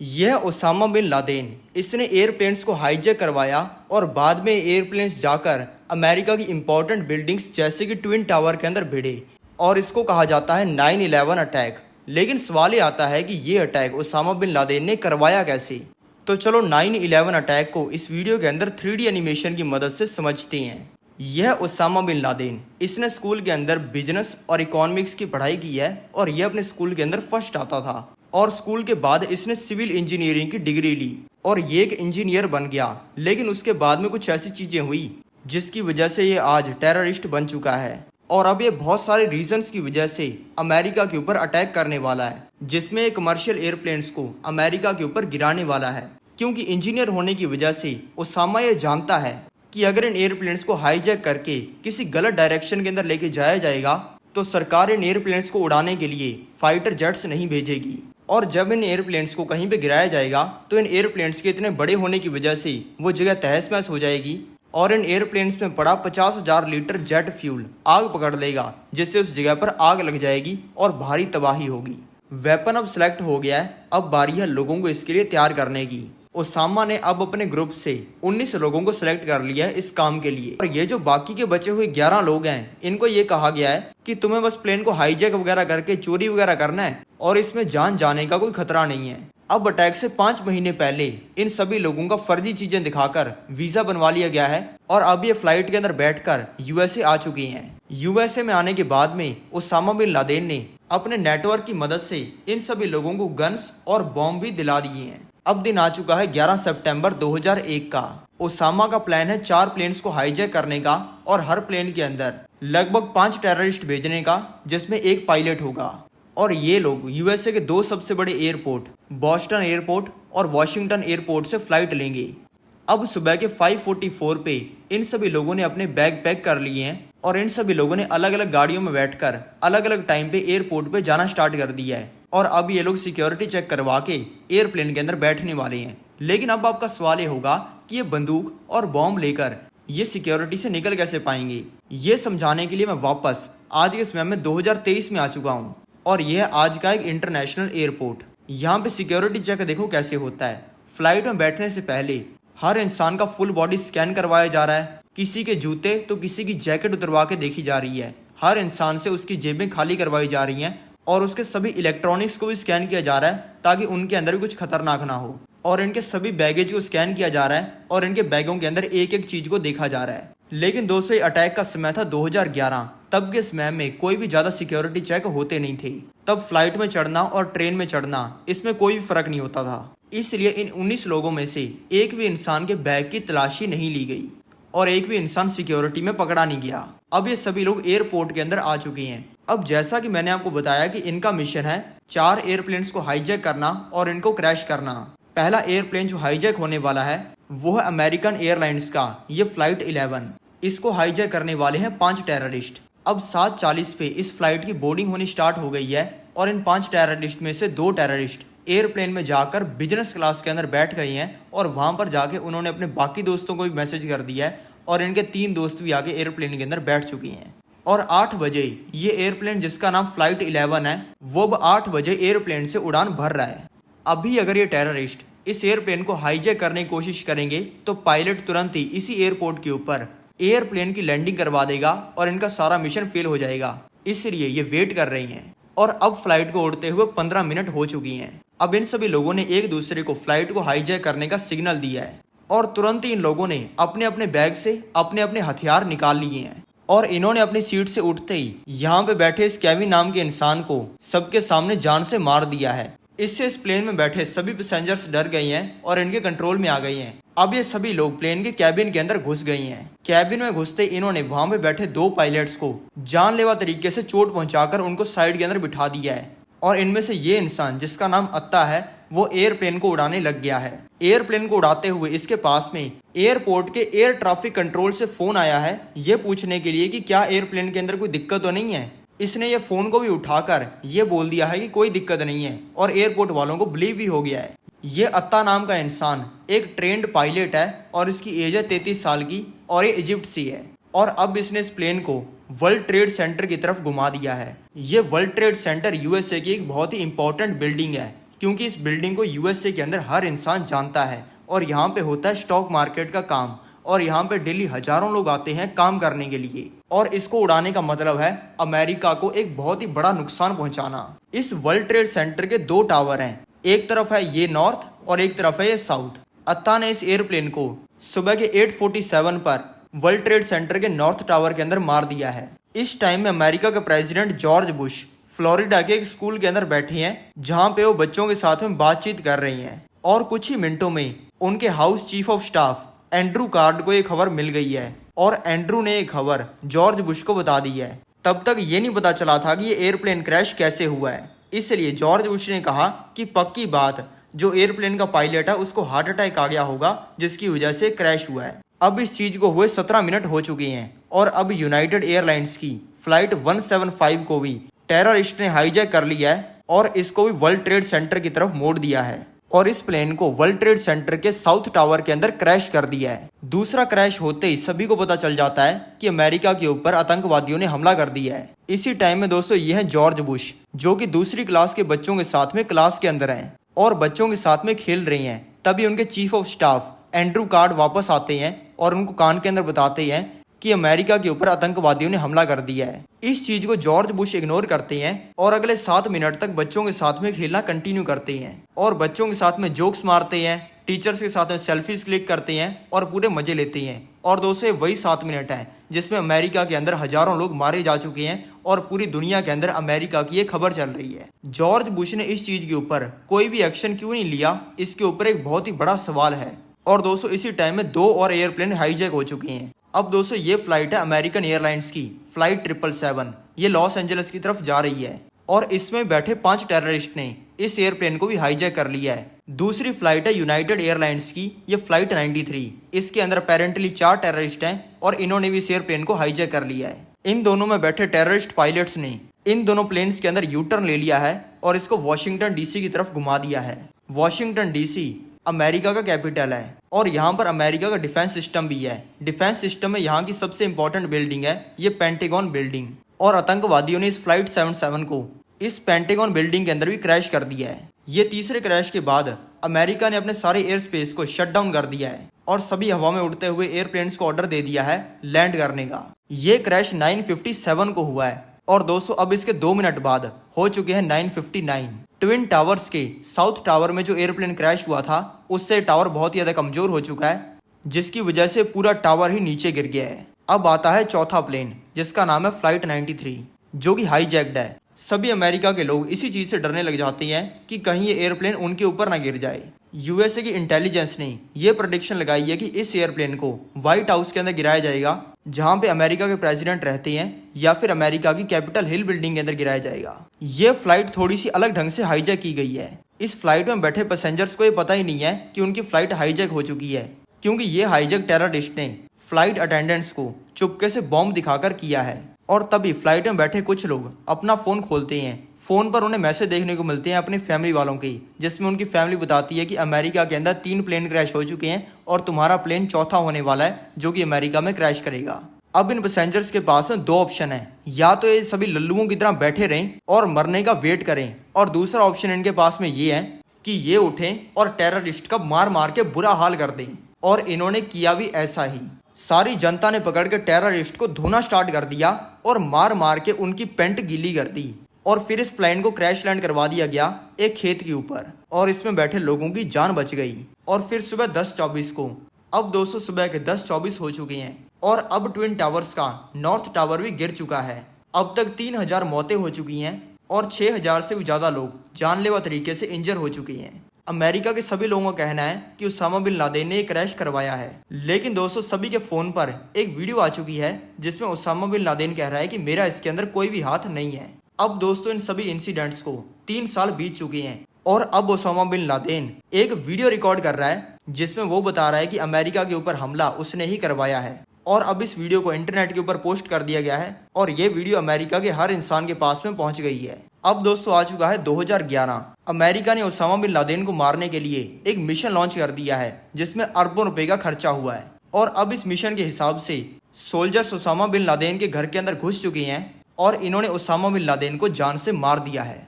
यह Osama bin Laden, इसने airplanes को हाईजैक करवाया और बाद में एयरप्लेन्स जाकर अमेरिका की इंपॉर्टेंट बिल्डिंग्स जैसे कि ट्विन टावर के अंदर भिड़े और इसको कहा जाता है 9/11 अटैक। लेकिन सवाल ये आता है कि ये अटैक ओसामा बिन लादेन ने करवाया कैसे। तो चलो 9/11 अटैक को इस वीडियो के अंदर 3D एनिमेशन की मदद से समझते हैं। यह ओसामा बिन लादेन, इसने स्कूल के अंदर बिजनेस और इकोनॉमिक्स की पढ़ाई की है और यह अपने स्कूल के अंदर फर्स्ट आता था और स्कूल के बाद इसने सिविल इंजीनियरिंग की डिग्री ली और ये एक इंजीनियर बन गया। लेकिन उसके बाद में कुछ ऐसी चीज़ें हुई जिसकी वजह से ये आज टेररिस्ट बन चुका है और अब ये बहुत सारे रीजंस की वजह से अमेरिका के ऊपर अटैक करने वाला है, जिसमें कमर्शियल एयरप्लेन्स को अमेरिका के ऊपर गिराने वाला है। क्योंकि इंजीनियर होने की वजह से ओसामा ये जानता है कि अगर इन एयरप्लेन्स को हाईजैक करके किसी गलत डायरेक्शन के अंदर लेके जाया जाएगा तो सरकार इन एयरप्लेन्स को उड़ाने के लिए फाइटर जेट्स नहीं भेजेगी और जब इन एयरप्लेन्स को कहीं पे गिराया जाएगा तो इन एयरप्लेन्स के इतने बड़े होने की वजह से वो जगह तहस महस हो जाएगी और इन एयरप्लेन्स में पड़ा 50,000 लीटर जेट फ्यूल आग पकड़ लेगा, जिससे उस जगह पर आग लग जाएगी और भारी तबाही होगी। वेपन अब सिलेक्ट हो गया है, अब बारी है लोगों को इसके लिए तैयार करने की। ओसामा ने अब अपने ग्रुप से 19 लोगों को सिलेक्ट कर लिया है इस काम के लिए और ये जो बाकी के बचे हुए 11 लोग हैं, इनको ये कहा गया है कि तुम्हें बस प्लेन को हाईजैक वगैरह करके चोरी वगैरह करना है और इसमें जान जाने का कोई खतरा नहीं है। अब अटैक से 5 महीने पहले इन सभी लोगों का फर्जी चीजें दिखाकर वीजा बनवा लिया गया है और अब ये फ्लाइट के अंदर बैठकर यूएसए आ चुकी हैं। यूएसए में आने के बाद में ओसामा बिन लादेन ने अपने नेटवर्क की मदद से इन सभी लोगों को गन्स और बॉम्ब भी दिला दिए हैं। अब दिन आ चुका है 11 सितंबर 2001 का। ओसामा का प्लान है 4 प्लेन्स को हाईजैक करने का और हर प्लेन के अंदर लगभग 5 टेररिस्ट भेजने का, जिसमें एक पायलट होगा और ये लोग यूएसए के 2 सबसे बड़े एयरपोर्ट बॉस्टन एयरपोर्ट और वॉशिंगटन एयरपोर्ट से फ्लाइट लेंगे। अब सुबह के 5:44 पे इन सभी लोगों ने अपने बैग पैक कर लिए हैं और इन सभी लोगों ने अलग अलग गाड़ियों में बैठकर अलग अलग टाइम पे एयरपोर्ट पे जाना स्टार्ट कर दिया है और अब ये लोग सिक्योरिटी चेक करवा के एयरप्लेन के अंदर बैठने वाले हैं। लेकिन अब आपका सवाल ये होगा कि ये बंदूक और बॉम्ब लेकर ये सिक्योरिटी से निकल कैसे पाएंगे। ये समझाने के लिए मैं वापस आज के समय में 2023 में आ चुका हूँ और यह आज का एक इंटरनेशनल एयरपोर्ट। यहाँ पे सिक्योरिटी चेक देखो कैसे होता है। फ्लाइट में बैठने से पहले हर इंसान का फुल बॉडी स्कैन करवाया जा रहा है, किसी के जूते तो किसी की जैकेट उतरवा के देखी जा रही है, हर इंसान से उसकी जेबें खाली करवाई जा रही हैं और उसके सभी इलेक्ट्रॉनिक्स को भी स्कैन किया जा रहा है ताकि उनके अंदर भी कुछ खतरनाक ना हो और इनके सभी बैगेज को स्कैन किया जा रहा है और इनके बैगों के अंदर एक एक चीज को देखा जा रहा है। लेकिन दोस्तों, अटैक का समय था 2011। तब के समय में कोई भी ज्यादा सिक्योरिटी चेक होते नहीं थे। तब फ्लाइट में चढ़ना और ट्रेन में चढ़ना इसमें कोई भी फर्क नहीं होता था। इसलिए इन 19 लोगों में से एक भी इंसान के बैग की तलाशी नहीं ली गई और एक भी इंसान सिक्योरिटी में पकड़ा नहीं गया। अब ये सभी लोग एयरपोर्ट के अंदर आ चुके हैं। अब जैसा कि मैंने आपको बताया कि इनका मिशन है 4 एयरप्लेन्स को हाईजैक करना और इनको क्रैश करना। पहला एयरप्लेन जो हाईजैक होने वाला है वो है अमेरिकन एयरलाइंस का ये फ्लाइट 11। इसको हाईजैक करने वाले हैं 5 टेररिस्ट। अब 7:40 पे इस फ्लाइट की बोर्डिंग होनी स्टार्ट हो गई है और इन 5 टेररिस्ट में से 2 टेररिस्ट एयरप्लेन में जाकर बिजनेस क्लास के अंदर बैठ गए हैं और वहां पर जाके उन्होंने अपने बाकी दोस्तों को भी मैसेज कर दिया है और इनके 3 दोस्त भी आके एयरप्लेन के अंदर बैठ चुकी हैं। और 8 बजे ये एयरप्लेन जिसका नाम फ्लाइट 11 है वो अब 8 बजे एयरप्लेन से उड़ान भर रहा है। अभी अगर ये टेररिस्ट इस एयरप्लेन को हाईजैक करने की कोशिश करेंगे तो पायलट तुरंत ही इसी एयरपोर्ट के ऊपर एयरप्लेन की लैंडिंग करवा देगा और इनका सारा मिशन फेल हो जाएगा। इसलिए ये वेट कर रही हैं और अब फ्लाइट को उड़ते हुए 15 मिनट हो चुकी हैं। अब इन सभी लोगों ने एक दूसरे को फ्लाइट को हाईजैक करने का सिग्नल दिया है और तुरंत ही इन लोगों ने अपने अपने बैग से अपने अपने हथियार निकाल लिए हैं और इन्होंने अपनी सीट से उठते ही यहाँ पे बैठे इस केविन नाम के इंसान को सबके सामने जान से मार दिया है। इससे इस प्लेन में बैठे सभी पैसेंजर्स डर गए हैं और इनके कंट्रोल में आ गए हैं। अब ये सभी लोग प्लेन के कैबिन के अंदर घुस गई हैं। कैबिन में घुसते इन्होंने वहां पे बैठे 2 पायलट्स को जानलेवा तरीके से चोट पहुंचाकर उनको साइड के अंदर बिठा दिया है और इनमें से ये इंसान जिसका नाम अत्ता है वो एयरप्लेन को उड़ाने लग गया है। एयरप्लेन को उड़ाते हुए इसके पास में एयरपोर्ट के एयर ट्रैफिक कंट्रोल से फोन आया है ये पूछने के लिए कि क्या एयरप्लेन के अंदर कोई दिक्कत तो नहीं है। इसने ये फोन को भी उठाकर ये बोल दिया है कि कोई दिक्कत नहीं है और एयरपोर्ट वालों को बिलीव भी हो गया है। ये अत्ता नाम का इंसान एक ट्रेंड पायलट है और इसकी एज है 33 साल की और ये इजिप्ट से है और अब इसने इस प्लेन को वर्ल्ड ट्रेड सेंटर की तरफ घुमा दिया है। ये वर्ल्ड ट्रेड सेंटर यूएसए की एक बहुत ही इंपॉर्टेंट बिल्डिंग है क्योंकि इस बिल्डिंग को यूएसए के अंदर हर इंसान जानता है और यहाँ पे होता है स्टॉक मार्केट का काम और यहाँ पे डेली हजारों लोग आते हैं काम करने के लिए। और इसको उड़ाने का मतलब है अमेरिका को एक बहुत ही बड़ा नुकसान पहुंचाना। इस वर्ल्ड ट्रेड सेंटर के 2 टावर हैं, एक तरफ है ये नॉर्थ और एक तरफ है ये साउथ। अत्ता ने इस एयरप्लेन को सुबह के 8:47 पर वर्ल्ड ट्रेड सेंटर के नॉर्थ टावर के अंदर मार दिया है। इस टाइम में अमेरिका के प्रेसिडेंट जॉर्ज बुश फ्लोरिडा के एक स्कूल के अंदर बैठे हैं जहां पे वो बच्चों के साथ में बातचीत कर रही हैं और कुछ ही मिनटों में उनके house chief of staff Andrew card को ये खबर मिल गई है और एंड्रू ने ये खबर जॉर्ज बुश को बता दी है। तब तक ये नहीं पता चला था कि ये एयरप्लेन क्रैश कैसे हुआ है, इसलिए जॉर्ज बुश ने कहा कि पक्की बात जो एयरप्लेन का पायलट है उसको हार्ट अटैक आ गया होगा जिसकी वजह से क्रैश हुआ है। अब इस चीज को हुए 17 मिनट हो चुके हैं और अब यूनाइटेड एयरलाइंस की फ्लाइट 175 को भी टेररिस्ट ने हाईजैक कर लिया है और इसको भी वर्ल्ड ट्रेड सेंटर की तरफ मोड़ दिया है और इस प्लेन को वर्ल्ड ट्रेड सेंटर के साउथ टावर के अंदर क्रैश कर दिया है। दूसरा क्रैश होते ही सभी को पता चल जाता है कि अमेरिका के ऊपर आतंकवादियों ने हमला कर दिया है। इसी टाइम में दोस्तों ये है जॉर्ज बुश जो कि दूसरी क्लास के बच्चों के साथ में क्लास के अंदर हैं और बच्चों के साथ में खेल रही हैं। तभी उनके chief of staff Andrew card वापस आते हैं और उनको कान के अंदर बताते हैं कि अमेरिका के ऊपर आतंकवादियों ने हमला कर दिया है। इस चीज को जॉर्ज बुश इग्नोर करते हैं और अगले 7 मिनट तक बच्चों के साथ में खेलना कंटिन्यू करते हैं और बच्चों के साथ में जोक्स मारते हैं, टीचर्स के साथ में सेल्फीज क्लिक करते हैं और पूरे मजे लेते हैं। और दोस्तों वही 7 मिनट है जिसमें अमेरिका के अंदर हजारों लोग मारे जा चुके हैं और पूरी दुनिया के अंदर अमेरिका की ये खबर चल रही है। जॉर्ज बुश ने इस चीज के ऊपर कोई भी एक्शन क्यों नहीं लिया, इसके ऊपर एक बहुत ही बड़ा सवाल है। और दोस्तों इसी टाइम में 2 और एयरप्लेन हाईजैक हो चुके हैं। अब दोस्तों ये फ्लाइट है अमेरिकन एयरलाइंस की फ्लाइट 777। ये लॉस एंजलिस की तरफ जा रही है और इसमें बैठे 5 टेररिस्ट ने इस एयरप्लेन को भी हाईजैक कर लिया है। दूसरी फ्लाइट है यूनाइटेड एयरलाइंस की, ये फ्लाइट 93। इसके अंदर अपेरेंटली 4 टेररिस्ट हैं और इन्होंने भी इस एयरप्लेन को हाईजैक कर लिया है। इन दोनों में बैठे टेररिस्ट पायलट्स ने इन दोनों प्लेन्स के अंदर यू टर्न ले लिया है और इसको वॉशिंगटन डीसी की तरफ घुमा दिया है। वॉशिंगटन डीसी अमेरिका का कैपिटल है और यहाँ पर अमेरिका का डिफेंस सिस्टम भी है। डिफेंस सिस्टम में यहाँ की सबसे इंपॉर्टेंट बिल्डिंग है ये पेंटागन बिल्डिंग और आतंकवादियों ने इस फ्लाइट 77 को इस पेंटागन बिल्डिंग के अंदर भी क्रैश कर दिया है। ये तीसरे क्रैश के बाद अमेरिका ने अपने सारे एयर स्पेस को शट डाउन कर दिया है और सभी हवा में उड़ते हुए एयरप्लेन्स को ऑर्डर दे दिया है लैंड करने का। ये क्रैश 9:57 को हुआ है और दोस्तों अब इसके 2 मिनट बाद हो चुके हैं 9:59। ट्विन टावर्स के साउथ टावर में जो एयरप्लेन क्रैश हुआ था उससे टावर बहुत ही ज्यादा कमजोर हो चुका है जिसकी वजह से पूरा टावर ही नीचे गिर गया है। अब आता है चौथा प्लेन जिसका नाम है फ्लाइट 93 जो कि हाईजैक्ड है। सभी अमेरिका के लोग इसी चीज से डरने लग जाते हैं कि कहीं ये एयरप्लेन उनके ऊपर ना गिर जाए। यूएसए की इंटेलिजेंस ने यह प्रेडिक्शन लगाई है कि इस एयरप्लेन को व्हाइट हाउस के अंदर गिराया जाएगा जहां पे अमेरिका के प्रेसिडेंट रहते हैं या फिर अमेरिका की कैपिटल हिल बिल्डिंग के अंदर गिराया जाएगा। ये फ्लाइट थोड़ी सी अलग ढंग से हाईजैक की गई है। इस फ्लाइट में बैठे पैसेंजर्स को ये पता ही नहीं है कि उनकी फ्लाइट हाईजैक हो चुकी है क्योंकि ये हाईजैक टेररिस्ट ने फ्लाइट अटेंडेंट्स को चुपके से बॉम्ब दिखाकर किया है। और तभी फ्लाइट में बैठे कुछ लोग अपना फोन खोलते हैं। फोन पर उन्हें मैसेज देखने को मिलते हैं अपनी फैमिली वालों के जिसमें उनकी फैमिली बताती है कि अमेरिका के अंदर 3 प्लेन क्रैश हो चुके हैं और तुम्हारा प्लेन चौथा होने वाला है जो कि अमेरिका में क्रैश करेगा। अब इन पैसेंजर्स के पास में 2 ऑप्शन है, या तो ये सभी लल्लुओं की तरह बैठे रहें और मरने का वेट करें और दूसरा ऑप्शन इनके पास में ये है कि ये उठें और टेररिस्ट का मार मार के बुरा हाल कर दें। और इन्होंने किया भी ऐसा ही। सारी जनता ने पकड़ के टेररिस्ट को धोना स्टार्ट कर दिया और मार मार के उनकी पेंट गीली कर दी और फिर इस प्लेन को क्रैश लैंड करवा दिया गया एक खेत के ऊपर और इसमें बैठे लोगों की जान बच गई। और फिर सुबह 10:24 को अब दोस्तों सुबह के 10:24 हो चुके हैं और अब ट्विन टावर्स का नॉर्थ टावर भी गिर चुका है। अब तक 3000 मौतें हो चुकी हैं और 6000 से भी ज़्यादा लोग जानलेवा तरीके से इंजर हो चुके हैं। अमेरिका के सभी लोगों का कहना है कि उसामा बिन लादेन ने क्रैश करवाया है, लेकिन दोस्तों सभी के फ़ोन पर एक वीडियो आ चुकी है जिसमें उसामा बिन लादेन कह रहा है कि मेरा इसके अंदर कोई भी हाथ नहीं है। अब दोस्तों इन सभी इंसिडेंट्स को 3 साल बीत चुके हैं और अब उसामा बिन लादेन एक वीडियो रिकॉर्ड कर रहा है जिसमें वो बता रहा है कि अमेरिका के ऊपर हमला उसने ही करवाया है। और अब इस वीडियो को इंटरनेट के ऊपर पोस्ट कर दिया गया है और ये वीडियो अमेरिका के हर इंसान के पास में पहुंच गई है। अब दोस्तों आ चुका है 2011। अमेरिका ने उसामा बिन लादेन को मारने के लिए एक मिशन लॉन्च कर दिया है जिसमें अरबों रुपए का खर्चा हुआ है। और अब इस मिशन के हिसाब से सोल्जर्स उसामा बिन लादेन के घर के अंदर घुस चुके हैं और इन्होंने उसामा बिन लादेन को जान से मार दिया है।